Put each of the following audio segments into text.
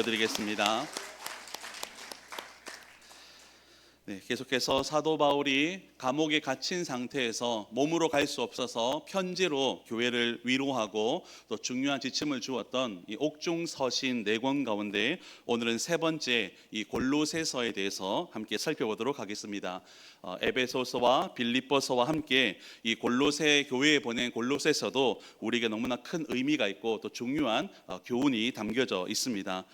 드리겠습니다. 계속해서 사도 바울이 감옥에 갇힌 상태에서 몸으로 갈 수 없어서 편지로 교회를 위로하고 또 중요한 지침을 주었던 이 옥중 서신 4권 가운데 오늘은 세 번째 이 골로새서에 대해서 함께 살펴보도록 하겠습니다. 에베소서와 빌립보서와 함께 이 골로새 교회에 보낸 골로새서도 우리에게 너무나 큰 의미가 있고 또 중요한 교훈이 담겨져 있습니다.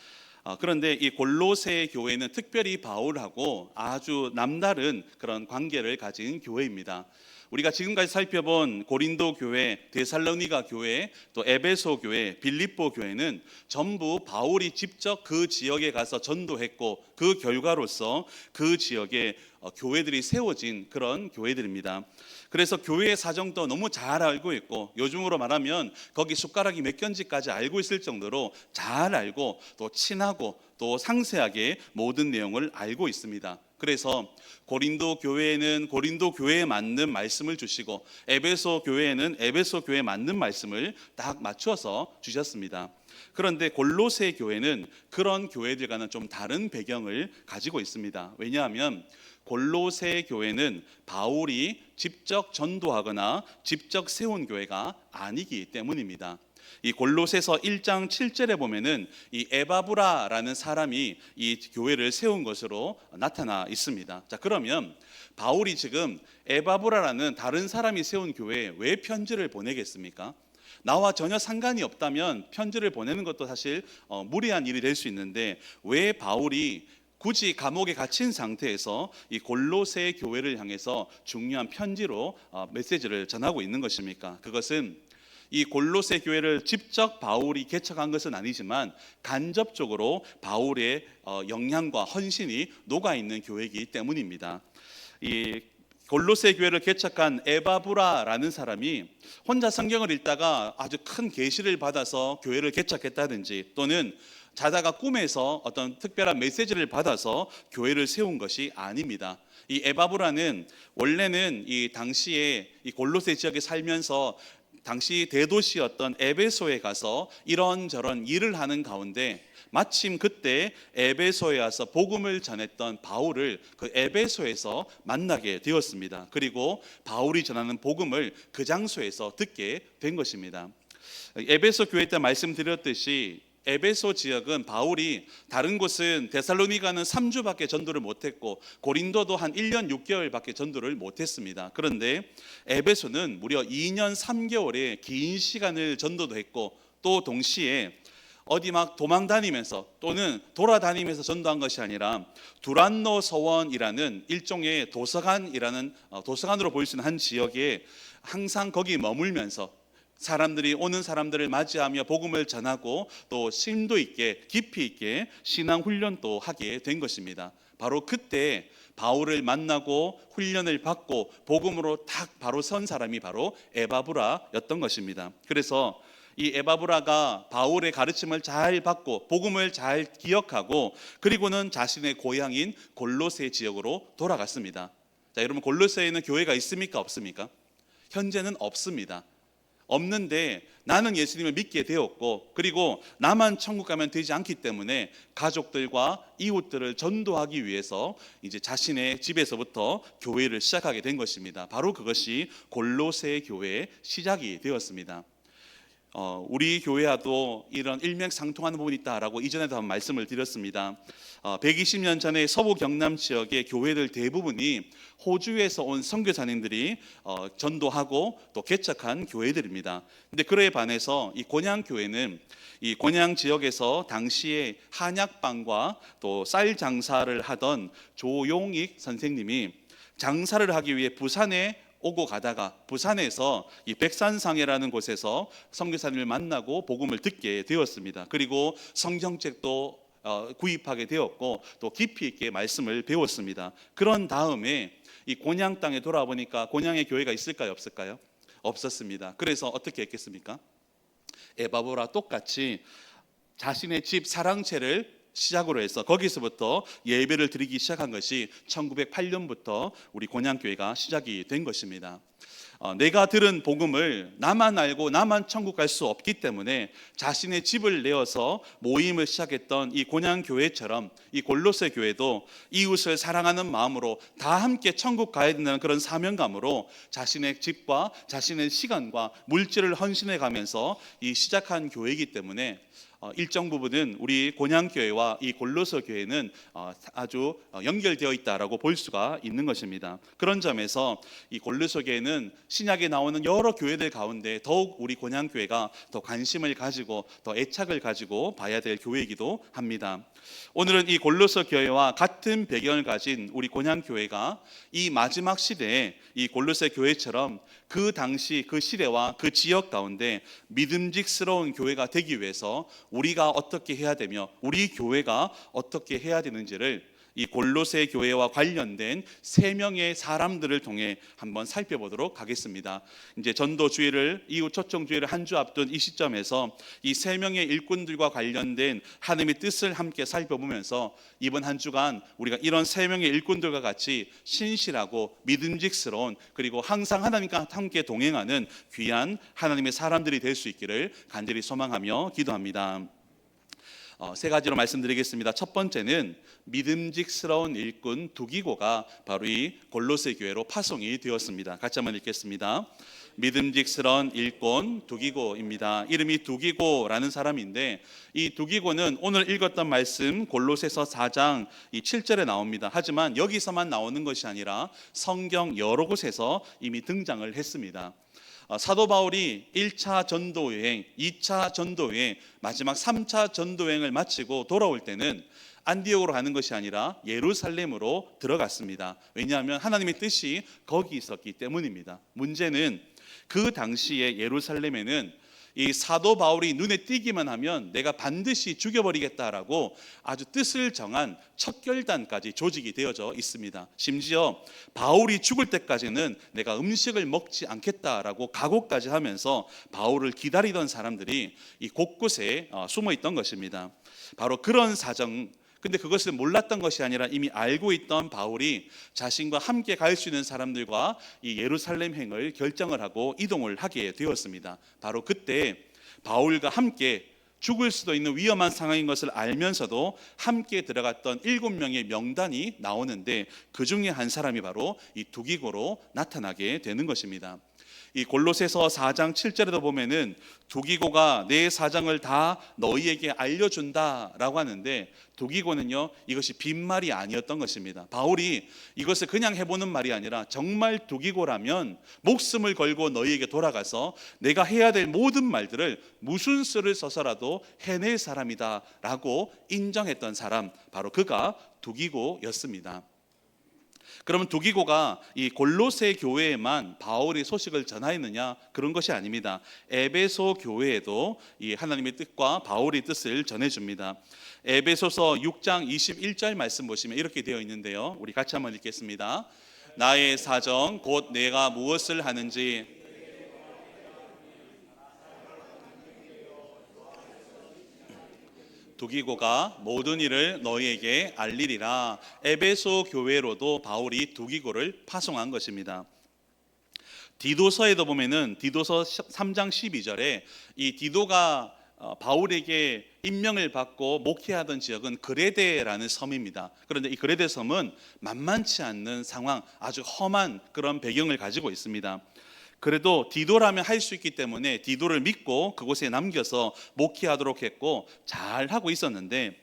그런데 이 골로새 교회는 특별히 바울하고 아주 남다른 그런 관계를 가진 교회입니다. 우리가 지금까지 살펴본 고린도 교회, 데살로니가 교회, 또 에베소 교회, 빌립보 교회는 전부 바울이 직접 그 지역에 가서 전도했고 그 결과로서 그 지역에 교회들이 세워진 그런 교회들입니다. 그래서 교회의 사정도 너무 잘 알고 있고 요즘으로 말하면 거기 숟가락이 몇 개인지까지 알고 있을 정도로 잘 알고 또 친하고 또 상세하게 모든 내용을 알고 있습니다. 그래서 고린도 교회에는 고린도 교회에 맞는 말씀을 주시고 에베소 교회에는 에베소 교회에 맞는 말씀을 딱 맞춰서 주셨습니다. 그런데 골로새 교회는 그런 교회들과는 좀 다른 배경을 가지고 있습니다. 왜냐하면 골로새 교회는 바울이 직접 전도하거나 직접 세운 교회가 아니기 때문입니다. 이 골로새서 1장 7절에 보면은 이 에바브라라는 사람이 이 교회를 세운 것으로 나타나 있습니다. 자, 그러면 바울이 지금 에바브라라는 다른 사람이 세운 교회에 왜 편지를 보내겠습니까? 나와 전혀 상관이 없다면 편지를 보내는 것도 사실 무리한 일이 될 수 있는데 왜 바울이 굳이 감옥에 갇힌 상태에서 이 골로새 교회를 향해서 중요한 편지로 메시지를 전하고 있는 것입니까? 그것은 이 골로새 교회를 직접 바울이 개척한 것은 아니지만 간접적으로 바울의 영향과 헌신이 녹아있는 교회이기 때문입니다. 이 골로새 교회를 개척한 에바브라라는 사람이 혼자 성경을 읽다가 아주 큰 계시를 받아서 교회를 개척했다든지 또는 자다가 꿈에서 어떤 특별한 메시지를 받아서 교회를 세운 것이 아닙니다. 이 에바브라는 원래는 이 당시에 이 골로새 지역에 살면서 당시 대도시였던 에베소에 가서 이런저런 일을 하는 가운데 마침 그때 에베소에 와서 복음을 전했던 바울을 그 에베소에서 만나게 되었습니다. 그리고 바울이 전하는 복음을 그 장소에서 듣게 된 것입니다. 에베소 교회 때 말씀드렸듯이 에베소 지역은 바울이 다른 곳은 데살로니가는 3주밖에 전도를 못했고 고린도도 한 1년 6개월밖에 전도를 못했습니다. 그런데 에베소는 무려 2년 3개월의 긴 시간을 전도도 했고 또 동시에 어디 막 도망 다니면서 또는 돌아다니면서 전도한 것이 아니라 두란노 서원이라는 일종의 도서관으로 보일 수 있는 한 지역에 항상 거기 머물면서 사람들이 오는 사람들을 맞이하며 복음을 전하고 또 심도 있게 깊이 있게 신앙 훈련도 하게 된 것입니다. 바로 그때 바울을 만나고 훈련을 받고 복음으로 딱 바로 선 사람이 바로 에바브라였던 것입니다. 그래서 이 에바브라가 바울의 가르침을 잘 받고 복음을 잘 기억하고 그리고는 자신의 고향인 골로새 지역으로 돌아갔습니다. 자, 여러분 골로새에는 교회가 있습니까? 없습니까? 현재는 없습니다. 없는데 나는 예수님을 믿게 되었고 그리고 나만 천국 가면 되지 않기 때문에 가족들과 이웃들을 전도하기 위해서 이제 자신의 집에서부터 교회를 시작하게 된 것입니다. 바로 그것이 골로새 교회의 시작이 되었습니다. 우리 교회와도 이런 일맥상통하는 부분이 있다라고 이전에도 한번 말씀을 드렸습니다. 120년 전에 서부 경남 지역의 교회들 대부분이 호주에서 온 선교사님들이 전도하고 또 개척한 교회들입니다. 근데 그에 반해서 이 곤양교회는 이 곤양 지역에서 당시에 한약방과 또 쌀 장사를 하던 조용익 선생님이 장사를 하기 위해 부산에 오고 가다가 부산에서 이 백산상해라는 곳에서 선교사님을 만나고 복음을 듣게 되었습니다. 그리고 성경책도 구입하게 되었고 또 깊이 있게 말씀을 배웠습니다. 그런 다음에 이 곤양 땅에 돌아보니까 곤양에 교회가 있을까요? 없을까요? 없었습니다. 그래서 어떻게 했겠습니까? 에바브라 똑같이 자신의 집 사랑채를 시작으로 해서 거기서부터 예배를 드리기 시작한 것이 1908년부터 우리 곤양교회가 시작이 된 것입니다. 내가 들은 복음을 나만 알고 나만 천국 갈 수 없기 때문에 자신의 집을 내어서 모임을 시작했던 이 곤양 교회처럼 이 골로새 교회도 이웃을 사랑하는 마음으로 다 함께 천국 가야 된다는 그런 사명감으로 자신의 집과 자신의 시간과 물질을 헌신해 가면서 이 시작한 교회이기 때문에 일정 부분은 우리 곤양교회와 이 골로새 교회는 아주 연결되어 있다라고 볼 수가 있는 것입니다. 그런 점에서 이 골로새 교회는 신약에 나오는 여러 교회들 가운데 더욱 우리 곤양교회가 더 관심을 가지고 더 애착을 가지고 봐야 될 교회이기도 합니다. 오늘은 이 골로새 교회와 같은 배경을 가진 우리 곤양교회가 이 마지막 시대에 이 골로새 교회처럼 그 당시 그 시대와 그 지역 가운데 믿음직스러운 교회가 되기 위해서 우리가 어떻게 해야 되며 우리 교회가 어떻게 해야 되는지를 이 골로새 교회와 관련된 3명의 사람들을 통해 한번 살펴보도록 하겠습니다. 이제 전도주의를 이후 초청주의를 한 주 앞둔 이 시점에서 이 3명의 일꾼들과 관련된 하나님의 뜻을 함께 살펴보면서 이번 한 주간 우리가 이런 3명의 일꾼들과 같이 신실하고 믿음직스러운 그리고 항상 하나님과 함께 동행하는 귀한 하나님의 사람들이 될 수 있기를 간절히 소망하며 기도합니다. 3가지로 말씀드리겠습니다. 첫 번째는 믿음직스러운 일꾼 두기고가 바로 이 골로새 교회로 파송이 되었습니다. 같이 한번 읽겠습니다. 믿음직스러운 일꾼 두기고입니다. 이름이 두기고라는 사람인데 이 두기고는 오늘 읽었던 말씀 골로새서 4장 7절에 나옵니다. 하지만 여기서만 나오는 것이 아니라 성경 여러 곳에서 이미 등장을 했습니다. 사도 바울이 1차 전도여행, 2차 전도여행, 마지막 3차 전도여행을 마치고 돌아올 때는 안디옥으로 가는 것이 아니라 예루살렘으로 들어갔습니다. 왜냐하면 하나님의 뜻이 거기 있었기 때문입니다. 문제는 그 당시에 예루살렘에는 이 사도 바울이 눈에 띄기만 하면 내가 반드시 죽여버리겠다라고 아주 뜻을 정한 척결단까지 조직이 되어져 있습니다. 심지어 바울이 죽을 때까지는 내가 음식을 먹지 않겠다라고 각오까지 하면서 바울을 기다리던 사람들이 이 곳곳에 숨어 있던 것입니다. 바로 그런 사정, 근데 그것을 몰랐던 것이 아니라 이미 알고 있던 바울이 자신과 함께 갈 수 있는 사람들과 이 예루살렘 행을 결정을 하고 이동을 하게 되었습니다. 바로 그때 바울과 함께 죽을 수도 있는 위험한 상황인 것을 알면서도 함께 들어갔던 7명의 명단이 나오는데 그 중에 한 사람이 바로 이 두기고로 나타나게 되는 것입니다. 이 골로새서 4장 7절에도 보면은 두기고가 내 사정을 다 너희에게 알려준다라고 하는데 두기고는요 이것이 빈말이 아니었던 것입니다. 바울이 이것을 그냥 해보는 말이 아니라 정말 두기고라면 목숨을 걸고 너희에게 돌아가서 내가 해야 될 모든 말들을 무슨 수를 써서라도 해낼 사람이다 라고 인정했던 사람, 바로 그가 두기고였습니다. 그러면 두기고가 이 골로새 교회에만 바울의 소식을 전하였느냐? 그런 것이 아닙니다. 에베소 교회에도 이 하나님의 뜻과 바울의 뜻을 전해줍니다. 에베소서 6장 21절 말씀 보시면 이렇게 되어 있는데요, 우리 같이 한번 읽겠습니다. 나의 사정 곧 내가 무엇을 하는지 두기고가 모든 일을 너희에게 알리리라. 에베소 교회로도 바울이 두기고를 파송한 것입니다. 디도서에도 보면은 디도서 3장 12절에 이 디도가 바울에게 임명을 받고 목회하던 지역은 그레데라는 섬입니다. 그런데 이 그레데 섬은 만만치 않는 상황, 아주 험한 그런 배경을 가지고 있습니다. 그래도 디도라면 할 수 있기 때문에 디도를 믿고 그곳에 남겨서 목회하도록 했고 잘 하고 있었는데,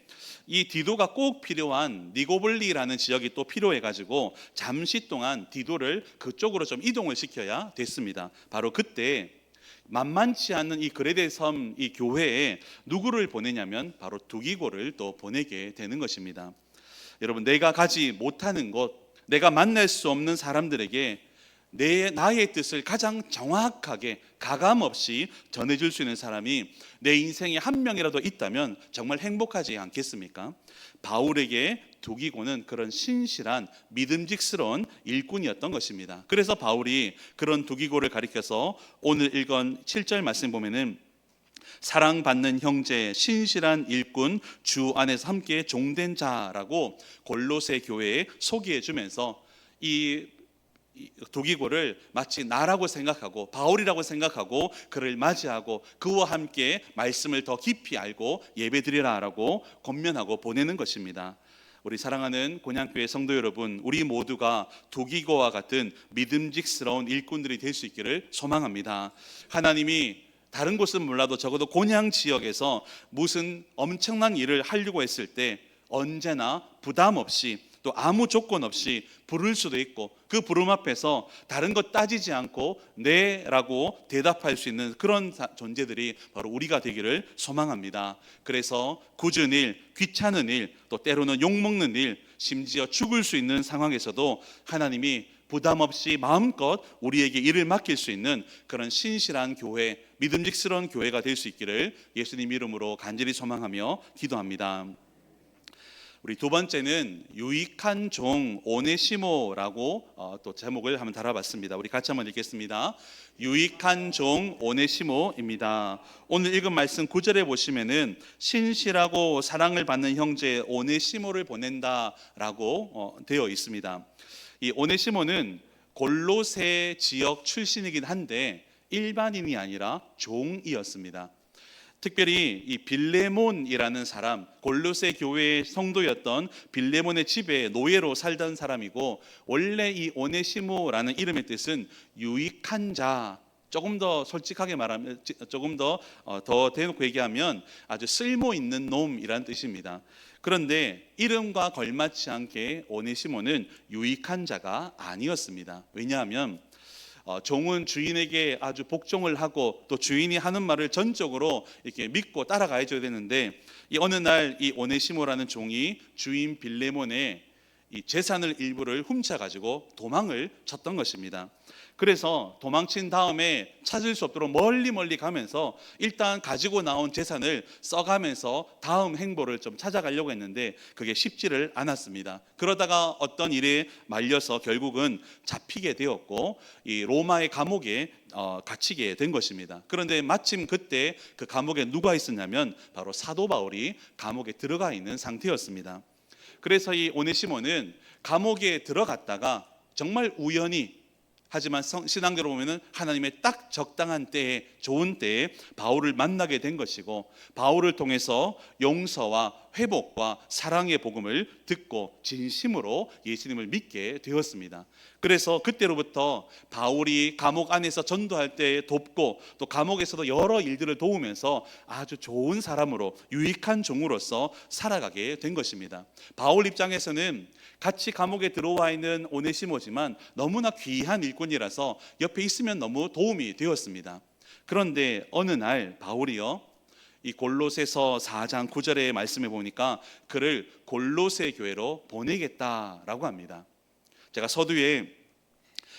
이 디도가 꼭 필요한 니고볼리라는 지역이 또 필요해가지고 잠시 동안 디도를 그쪽으로 좀 이동을 시켜야 됐습니다. 바로 그때 만만치 않은 이 그레데 섬 이 교회에 누구를 보내냐면 바로 두기고를 또 보내게 되는 것입니다. 여러분, 내가 가지 못하는 곳, 내가 만날 수 없는 사람들에게 나의 뜻을 가장 정확하게 가감 없이 전해줄 수 있는 사람이 내 인생에 한 명이라도 있다면 정말 행복하지 않겠습니까? 바울에게 두기고는 그런 신실한 믿음직스러운 일꾼이었던 것입니다. 그래서 바울이 그런 두기고를 가리켜서 오늘 읽은 7절 말씀 보면은 사랑받는 형제, 신실한 일꾼, 주 안에서 함께 종된 자라고 골로새 교회에 소개해 주면서 이 두기고를 마치 나라고 생각하고 바울이라고 생각하고 그를 맞이하고 그와 함께 말씀을 더 깊이 알고 예배드리라라고 권면하고 보내는 것입니다. 우리 사랑하는 곤양교회 성도 여러분, 우리 모두가 두기고와 같은 믿음직스러운 일꾼들이 될 수 있기를 소망합니다. 하나님이 다른 곳은 몰라도 적어도 곤양 지역에서 무슨 엄청난 일을 하려고 했을 때 언제나 부담 없이 또 아무 조건 없이 부를 수도 있고 그 부름 앞에서 다른 것 따지지 않고 네라고 대답할 수 있는 그런 존재들이 바로 우리가 되기를 소망합니다. 그래서 굳은 일, 귀찮은 일, 또 때로는 욕먹는 일, 심지어 죽을 수 있는 상황에서도 하나님이 부담 없이 마음껏 우리에게 일을 맡길 수 있는 그런 신실한 교회, 믿음직스러운 교회가 될 수 있기를 예수님 이름으로 간절히 소망하며 기도합니다. 우리 두 번째는 유익한 종 오네시모라고 또 제목을 한번 달아봤습니다. 우리 같이 한번 읽겠습니다. 유익한 종 오네시모입니다. 오늘 읽은 말씀 9절에 보시면은 신실하고 사랑을 받는 형제 오네시모를 보낸다라고 되어 있습니다. 이 오네시모는 골로새 지역 출신이긴 한데 일반인이 아니라 종이었습니다. 특별히 이 빌레몬이라는 사람, 골로새 교회의 성도였던 빌레몬의 집에 노예로 살던 사람이고, 원래 이 오네시모라는 이름의 뜻은 유익한 자, 조금 더 솔직하게 말하면, 조금 더 대놓고 얘기하면 아주 쓸모 있는 놈이라는 뜻입니다. 그런데 이름과 걸맞지 않게 오네시모는 유익한 자가 아니었습니다. 왜냐하면 종은 주인에게 아주 복종을 하고 또 주인이 하는 말을 전적으로 이렇게 믿고 따라가야 되는데, 이 어느 날 이 오네시모라는 종이 주인 빌레몬의 이 재산을 일부를 훔쳐가지고 도망을 쳤던 것입니다. 그래서 도망친 다음에 찾을 수 없도록 멀리 가면서 일단 가지고 나온 재산을 써가면서 다음 행보를 좀 찾아가려고 했는데 그게 쉽지를 않았습니다. 그러다가 어떤 일에 말려서 결국은 잡히게 되었고 이 로마의 감옥에 갇히게 된 것입니다. 그런데 마침 그때 그 감옥에 누가 있었냐면 바로 사도 바울이 감옥에 들어가 있는 상태였습니다. 그래서 이 오네시모는 감옥에 들어갔다가 정말 우연히, 하지만 신앙적으로 보면은 하나님의 딱 적당한 때에, 좋은 때에 바울을 만나게 된 것이고, 바울을 통해서 용서와 회복과 사랑의 복음을 듣고 진심으로 예수님을 믿게 되었습니다. 그래서 그때로부터 바울이 감옥 안에서 전도할 때 돕고 또 감옥에서도 여러 일들을 도우면서 아주 좋은 사람으로, 유익한 종으로서 살아가게 된 것입니다. 바울 입장에서는 같이 감옥에 들어와 있는 오네시모지만 너무나 귀한 일꾼이라서 옆에 있으면 너무 도움이 되었습니다. 그런데 어느 날 바울이요, 이 골로새서 4장 9절의 말씀에 보니까 그를 골로새 교회로 보내겠다라고 합니다. 제가 서두에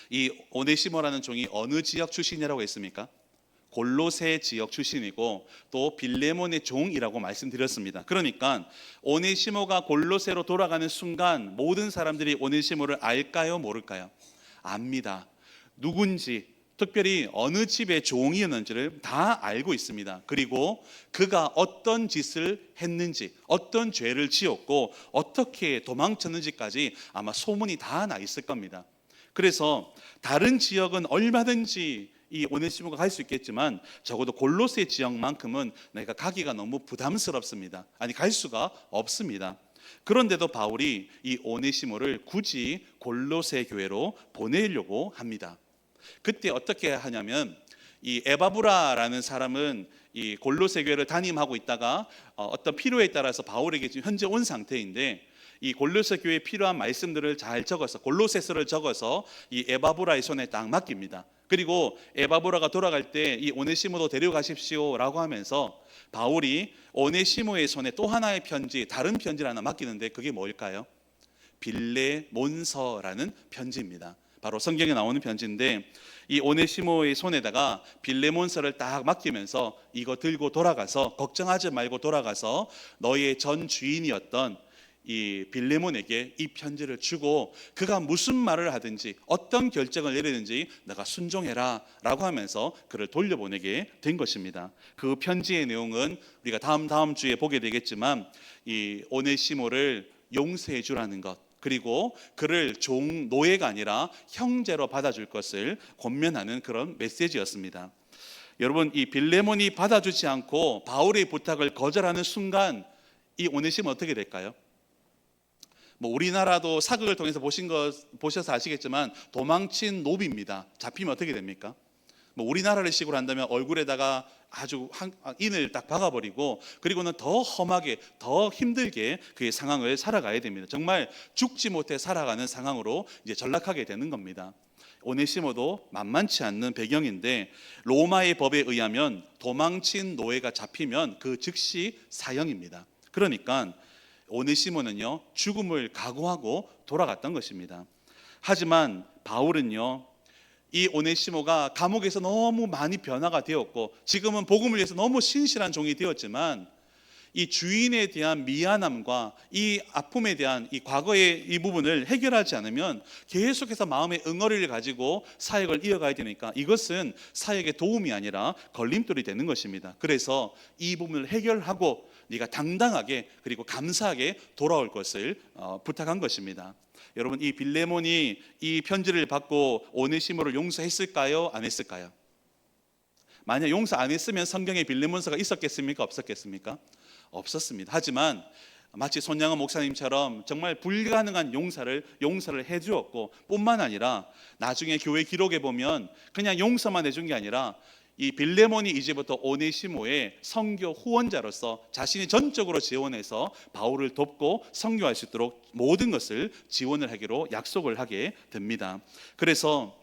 이 오네시모라는 종이 어느 지역 출신이라고 했습니까? 골로새 지역 출신이고 또 빌레몬의 종이라고 말씀드렸습니다. 그러니까 오네시모가 골로새로 돌아가는 순간 모든 사람들이 오네시모를 알까요, 모를까요? 압니다. 누군지, 특별히 어느 집의 종이었는지를 다 알고 있습니다. 그리고 그가 어떤 짓을 했는지, 어떤 죄를 지었고 어떻게 도망쳤는지까지 아마 소문이 다 나 있을 겁니다. 그래서 다른 지역은 얼마든지 이 오네시모가 갈 수 있겠지만 적어도 골로새 지역만큼은 내가 가기가 너무 부담스럽습니다. 아니, 갈 수가 없습니다. 그런데도 바울이 이 오네시모를 굳이 골로새 교회로 보내려고 합니다. 그때 어떻게 하냐면, 이 에바브라라는 사람은 이 골로새 교회를 담임하고 있다가 어떤 필요에 따라서 바울에게 지금 현재 온 상태인데, 이 골로새 교회에 필요한 말씀들을 잘 적어서, 골로새서를 적어서 이 에바브라의 손에 딱 맡깁니다. 그리고 에바브라가 돌아갈 때 이 오네시모도 데려가십시오라고 하면서 바울이 오네시모의 손에 또 하나의 편지, 다른 편지를 하나 맡기는데 그게 뭘까요? 빌레몬서라는 편지입니다. 바로 성경에 나오는 편지인데, 이 오네시모의 손에다가 빌레몬서를 딱 맡기면서 이거 들고 돌아가서, 걱정하지 말고 돌아가서 너의 전 주인이었던 이 빌레몬에게 이 편지를 주고 그가 무슨 말을 하든지 어떤 결정을 내리든지 내가 순종해라 라고 하면서 그를 돌려보내게 된 것입니다. 그 편지의 내용은 우리가 다음 주에 보게 되겠지만 이 오네시모를 용서해 주라는 것, 그리고 그를 노예가 아니라 형제로 받아줄 것을 권면하는 그런 메시지였습니다. 여러분, 이 빌레몬이 받아주지 않고 바울의 부탁을 거절하는 순간 이 오네시모 어떻게 될까요? 우리나라도 사극을 통해서 보셔서 아시겠지만 도망친 노비입니다. 잡히면 어떻게 됩니까? 우리나라를 식으로 한다면 얼굴에다가 아주 인을 딱 박아버리고 그리고는 더 험하게 더 힘들게 그의 상황을 살아가야 됩니다. 정말 죽지 못해 살아가는 상황으로 이제 전락하게 되는 겁니다. 오네시모도 만만치 않는 배경인데 로마의 법에 의하면 도망친 노예가 잡히면 그 즉시 사형입니다. 그러니까 오네시모는요 죽음을 각오하고 돌아갔던 것입니다. 하지만 바울은요 이 오네시모가 감옥에서 너무 많이 변화가 되었고 지금은 복음을 위해서 너무 신실한 종이 되었지만 이 주인에 대한 미안함과 이 아픔에 대한 이 과거의 이 부분을 해결하지 않으면 계속해서 마음의 응어리를 가지고 사역을 이어가야 되니까 이것은 사역의 도움이 아니라 걸림돌이 되는 것입니다. 그래서 이 부분을 해결하고 네가 당당하게 그리고 감사하게 돌아올 것을 부탁한 것입니다. 여러분, 이 빌레몬이 이 편지를 받고 오네시모를 용서했을까요? 안 했을까요? 만약 용서 안 했으면 성경에 빌레몬서가 있었겠습니까? 없었겠습니까? 없었습니다. 하지만 마치 손양원 목사님처럼 정말 불가능한 용서를 해주었고 뿐만 아니라 나중에 교회 기록에 보면 그냥 용서만 해준 게 아니라 이 빌레몬이 이제부터 오네시모의 선교 후원자로서 자신이 전적으로 지원해서 바울을 돕고 선교할 수 있도록 모든 것을 지원을 하기로 약속을 하게 됩니다. 그래서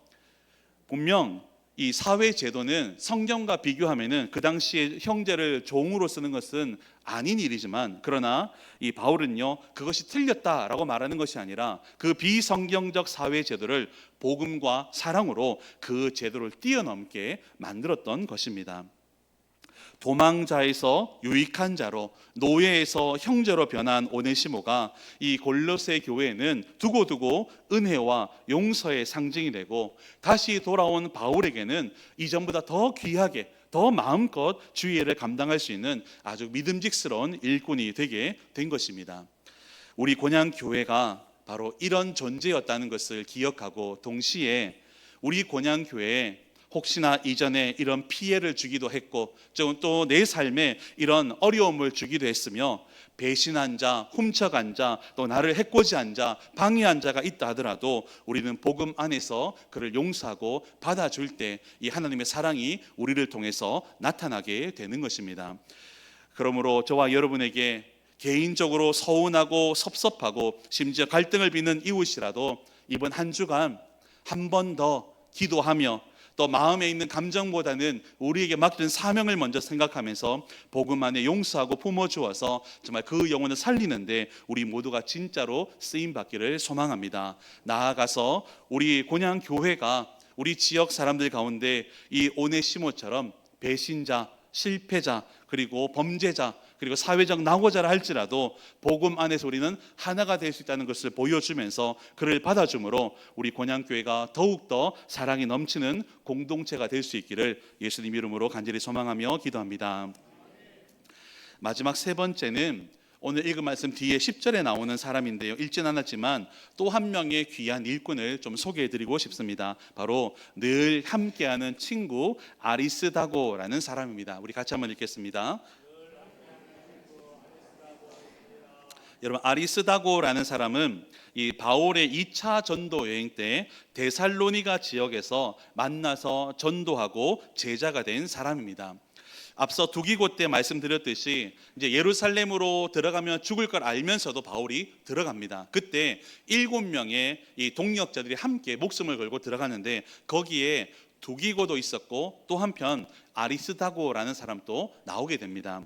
분명 이 사회 제도는 성경과 비교하면은 그 당시에 형제를 종으로 쓰는 것은 아닌 일이지만 그러나 이 바울은요 그것이 틀렸다라고 말하는 것이 아니라 그 비성경적 사회 제도를 복음과 사랑으로 그 제도를 뛰어넘게 만들었던 것입니다. 도망자에서 유익한 자로 노예에서 형제로 변한 오네시모가 이 골로새 교회에는 두고두고 은혜와 용서의 상징이 되고 다시 돌아온 바울에게는 이전보다 더 귀하게 더 마음껏 주의를 감당할 수 있는 아주 믿음직스러운 일꾼이 되게 된 것입니다. 우리 곤양교회가 바로 이런 존재였다는 것을 기억하고 동시에 우리 곤양교회에 혹시나 이전에 이런 피해를 주기도 했고 또 내 삶에 이런 어려움을 주기도 했으며 배신한 자, 훔쳐간 자, 또 나를 해코지한 자, 방해한 자가 있다 하더라도 우리는 복음 안에서 그를 용서하고 받아줄 때 이 하나님의 사랑이 우리를 통해서 나타나게 되는 것입니다. 그러므로 저와 여러분에게 개인적으로 서운하고 섭섭하고 심지어 갈등을 빚는 이웃이라도 이번 한 주간 한 번 더 기도하며 또 마음에 있는 감정보다는 우리에게 맡긴 사명을 먼저 생각하면서 복음 안에 용서하고 품어주어서 정말 그 영혼을 살리는데 우리 모두가 진짜로 쓰임받기를 소망합니다. 나아가서 우리 곤양교회가 우리 지역 사람들 가운데 이 오네시모처럼 배신자, 실패자, 그리고 범죄자, 그리고 사회적 낙오자라 할지라도 복음 안에서 우리는 하나가 될 수 있다는 것을 보여주면서 그를 받아줌으로 우리 곤양교회가 더욱더 사랑이 넘치는 공동체가 될 수 있기를 예수님 이름으로 간절히 소망하며 기도합니다. 마지막 세 번째는 오늘 읽은 말씀 뒤에 10절에 나오는 사람인데요, 읽진 않았지만 또 한 명의 귀한 일꾼을 좀 소개해드리고 싶습니다. 바로 늘 함께하는 친구 아리스다고라는 사람입니다. 우리 같이 한번 읽겠습니다. 여러분, 아리스다고라는 사람은 이 바울의 2차 전도 여행 때 데살로니가 지역에서 만나서 전도하고 제자가 된 사람입니다. 앞서 두기고 때 말씀드렸듯이 이제 예루살렘으로 들어가면 죽을 걸 알면서도 바울이 들어갑니다. 그때 7명의 이 동역자들이 함께 목숨을 걸고 들어가는데 거기에 두기고도 있었고 또 한편 아리스다고라는 사람도 나오게 됩니다.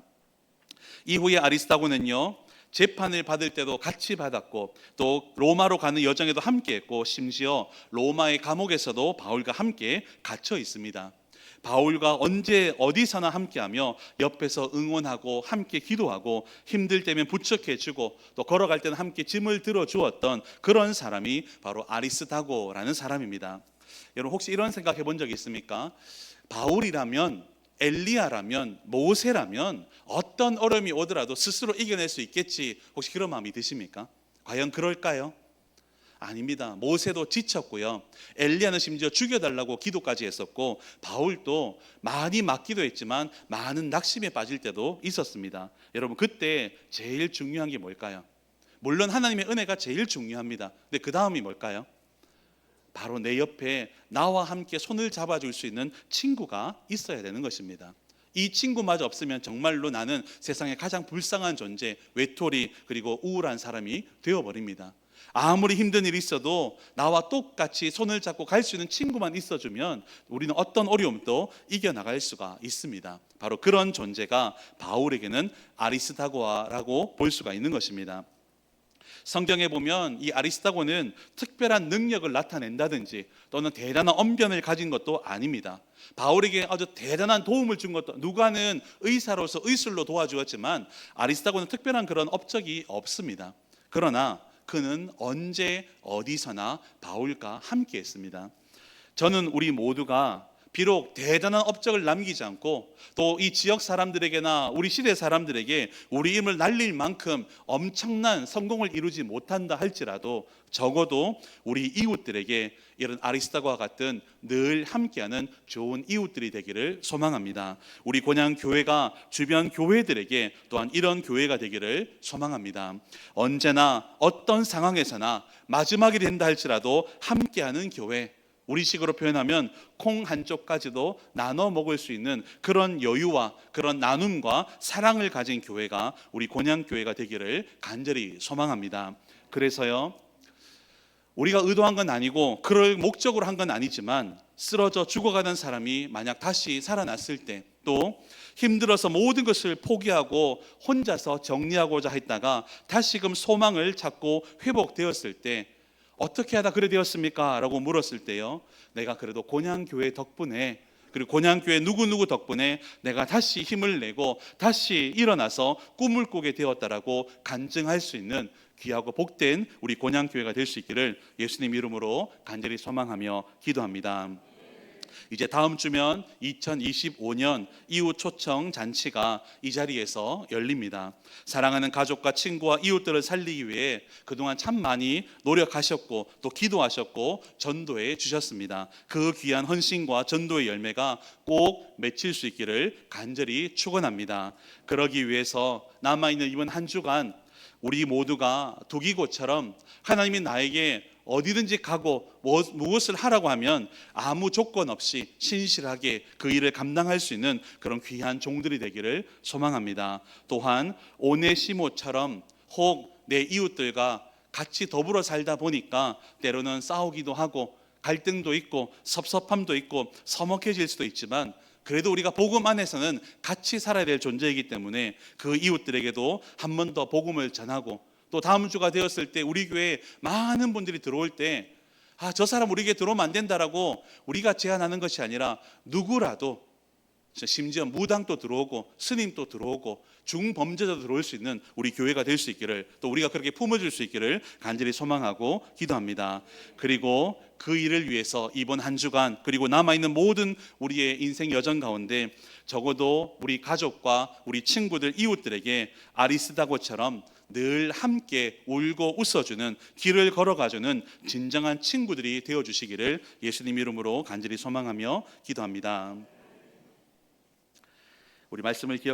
이후에 아리스다고는요 재판을 받을 때도 같이 받았고 또 로마로 가는 여정에도 함께했고 심지어 로마의 감옥에서도 바울과 함께 갇혀 있습니다. 바울과 언제 어디서나 함께하며 옆에서 응원하고 함께 기도하고 힘들 때면 부축해주고 또 걸어갈 때는 함께 짐을 들어주었던 그런 사람이 바로 아리스다고라는 사람입니다. 여러분, 혹시 이런 생각 해본 적 있습니까? 바울이라면, 엘리야라면, 모세라면 어떤 어려움이 오더라도 스스로 이겨낼 수 있겠지, 혹시 그런 마음이 드십니까? 과연 그럴까요? 아닙니다. 모세도 지쳤고요. 엘리야는 심지어 죽여달라고 기도까지 했었고, 바울도 많이 맞기도 했지만 많은 낙심에 빠질 때도 있었습니다. 여러분, 그때 제일 중요한 게 뭘까요? 물론 하나님의 은혜가 제일 중요합니다. 근데 그 다음이 뭘까요? 바로 내 옆에 나와 함께 손을 잡아줄 수 있는 친구가 있어야 되는 것입니다. 이 친구마저 없으면 정말로 나는 세상에 가장 불쌍한 존재, 외톨이, 그리고 우울한 사람이 되어버립니다. 아무리 힘든 일이 있어도 나와 똑같이 손을 잡고 갈 수 있는 친구만 있어주면 우리는 어떤 어려움도 이겨나갈 수가 있습니다. 바로 그런 존재가 바울에게는 아리스다고라고 볼 수가 있는 것입니다. 성경에 보면 이 아리스다고는 특별한 능력을 나타낸다든지 또는 대단한 언변을 가진 것도 아닙니다. 바울에게 아주 대단한 도움을 준 것도, 누가는 의사로서 의술로 도와주었지만 아리스다고는 특별한 그런 업적이 없습니다. 그러나 그는 언제 어디서나 바울과 함께 했습니다. 저는 우리 모두가 비록 대단한 업적을 남기지 않고 또 이 지역 사람들에게나 우리 시대 사람들에게 우리 힘을 날릴 만큼 엄청난 성공을 이루지 못한다 할지라도 적어도 우리 이웃들에게 이런 아리스다고와 같은 늘 함께하는 좋은 이웃들이 되기를 소망합니다. 우리 곤양교회가 주변 교회들에게 또한 이런 교회가 되기를 소망합니다. 언제나 어떤 상황에서나 마지막이 된다 할지라도 함께하는 교회, 우리식으로 표현하면 콩 한쪽까지도 나눠 먹을 수 있는 그런 여유와 그런 나눔과 사랑을 가진 교회가 우리 곤양교회가 되기를 간절히 소망합니다. 그래서요, 우리가 의도한 건 아니고 그럴 목적으로 한 건 아니지만 쓰러져 죽어가는 사람이 만약 다시 살아났을 때, 또 힘들어서 모든 것을 포기하고 혼자서 정리하고자 했다가 다시금 소망을 찾고 회복되었을 때 어떻게 하다 그래 되었습니까? 라고 물었을 때요, 내가 그래도 곤양교회 덕분에, 그리고 곤양교회 누구누구 덕분에 내가 다시 힘을 내고 다시 일어나서 꿈을 꾸게 되었다라고 간증할 수 있는 귀하고 복된 우리 곤양교회가 될 수 있기를 예수님 이름으로 간절히 소망하며 기도합니다. 이제 다음 주면 2025년 이웃 초청 잔치가 이 자리에서 열립니다. 사랑하는 가족과 친구와 이웃들을 살리기 위해 그동안 참 많이 노력하셨고 또 기도하셨고 전도해 주셨습니다. 그 귀한 헌신과 전도의 열매가 꼭 맺힐 수 있기를 간절히 축원합니다. 그러기 위해서 남아있는 이번 한 주간 우리 모두가 두기고처럼 하나님이 나에게 어디든지 가고 무엇을 하라고 하면 아무 조건 없이 신실하게 그 일을 감당할 수 있는 그런 귀한 종들이 되기를 소망합니다. 또한 오네시모처럼 혹 내 이웃들과 같이 더불어 살다 보니까 때로는 싸우기도 하고 갈등도 있고 섭섭함도 있고 서먹해질 수도 있지만 그래도 우리가 복음 안에서는 같이 살아야 될 존재이기 때문에 그 이웃들에게도 한 번 더 복음을 전하고, 또 다음 주가 되었을 때 우리 교회에 많은 분들이 들어올 때 저 사람 우리 교회에 들어오면 안 된다라고 우리가 제안하는 것이 아니라 누구라도, 심지어 무당도 들어오고 스님도 들어오고 중범죄자도 들어올 수 있는 우리 교회가 될 수 있기를, 또 우리가 그렇게 품어줄 수 있기를 간절히 소망하고 기도합니다. 그리고 그 일을 위해서 이번 한 주간 그리고 남아있는 모든 우리의 인생 여정 가운데 적어도 우리 가족과 우리 친구들, 이웃들에게 아리스다고처럼 늘 함께 울고 웃어주는, 길을 걸어가주는 진정한 친구들이 되어주시기를 예수님 이름으로 간절히 소망하며 기도합니다. 우리 말씀을 기억